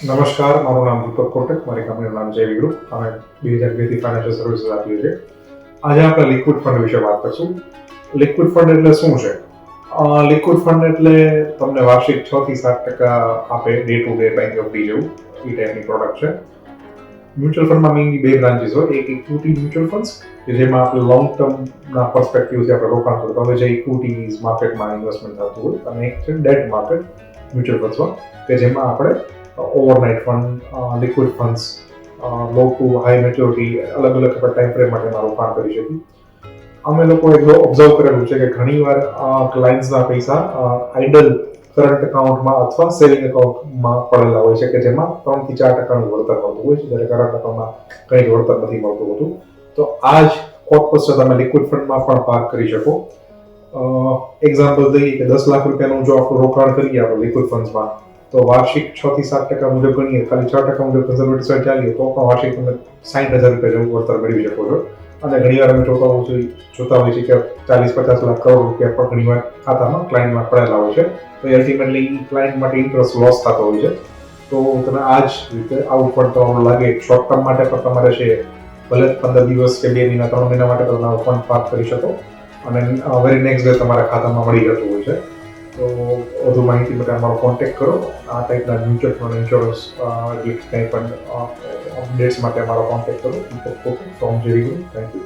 નમસ્કાર, મારું નામ દીપક કોટક, મારી કંપનીનું નામ જેવી ગ્રુપ. અમે 2002થી ફાઇનાન્શિયલ સર્વિસીસ આપીએ છીએ. આજે આપણે લિક્વિડ ફંડ વિશે વાત કરશું. લિક્વિડ ફંડ એટલે શું છે? લિક્વિડ ફંડ એટલે તમને વાર્ષિક 6 થી 7% આપે day to day bank FD જેવું એ ટાઈપની પ્રોડક્ટ છે. મ્યુચ્યુઅલ ફંડમાં મેઇનલી બે બ્રાન્ચીસ હોય. એક ઇક્વિટી મ્યુચ્યુઅલ ફંડ્સ કે જેમાં આપણે લોંગ ટર્મના પર્સપેક્ટિવથી આપણે રોકાણ કરતા હોય, જે ઇક્વિટીઝ માર્કેટમાં ઇન્વેસ્ટમેન્ટ થતું હોય, અને એક છે ડેટ માર્કેટ મ્યુચ્યુઅલ ફંડ્સમાં કે જેમાં આપણે overnight fund, liquid funds, low to high maturity અલગ અલગ ટાઈમ ફ્રેમ માટેના રોકાણ કરી શકીએ. અમે લોકો એક ઓબ્ઝર્વ કરેલું છે કે ઘણીવાર ક્લાયન્ટ્સના પૈસા આઇડલ કરંટ એકાઉન્ટમાં અથવા સેવિંગ એકાઉન્ટમાં પડેલા હોય છે કે જેમાં 3 થી 4% વળતર મળતું હોય છે, જ્યારે કરંટ એકાઉન્ટમાં કંઈ જ વળતર નથી મળતું હોતું. તો આ જ કોર્પસ તમે લિક્વિડ ફંડમાં પણ પાર્ક કરી શકો. એક્ઝામ્પલ દઈએ કે 10 લાખ રૂપિયાનું જો આપણું રોકાણ કરીએ આપણે લિક્વિડ ફંડ્સમાં, તો વાર્ષિક 6 થી 7% મુજબ ગણીએ, ખાલી 6% મુજબ કન્ઝર્વેટિવ સાઈડ ચાલીએ તો પણ વાર્ષિક તમે 60,000 રૂપિયા જેવું વળતર મેળવી શકો છો. અને ઘણીવાર અમે જોતા હોય છે કે 40-50 લાખ કરોડ રૂપિયા પણ ઘણીવાર ખાતામાં ક્લાયન્ટમાં પડેલા હોય છે. તો એ અલ્ટિમેટલી ક્લાયન્ટ માટે ઇન્ટરેસ્ટ લોસ થતો હોય છે. તો તમે આ જ રીતે આવું પણ તમારું લાગે શોર્ટ ટર્મ માટે પણ તમારે છે ભલે 15 દિવસ કે 2 મહિના 3 મહિના માટે તમે ફંડ પાર્ક કરી શકો અને વેરી નેક્સ્ટ ડે તમારા ખાતામાં મળી જતું હોય છે. તો વધુ માહિતી માટે અમારો કોન્ટેક્ટ કરો. આ ટાઈપના મ્યુચ્યુઅલ ફંડ ઇન્સ્યોરન્સ કંઈ પણ અપડેટ્સ માટે અમારો કોન્ટેક્ટ કરો. ફ્રોમ જેવી ગ્રુપ. Thank you.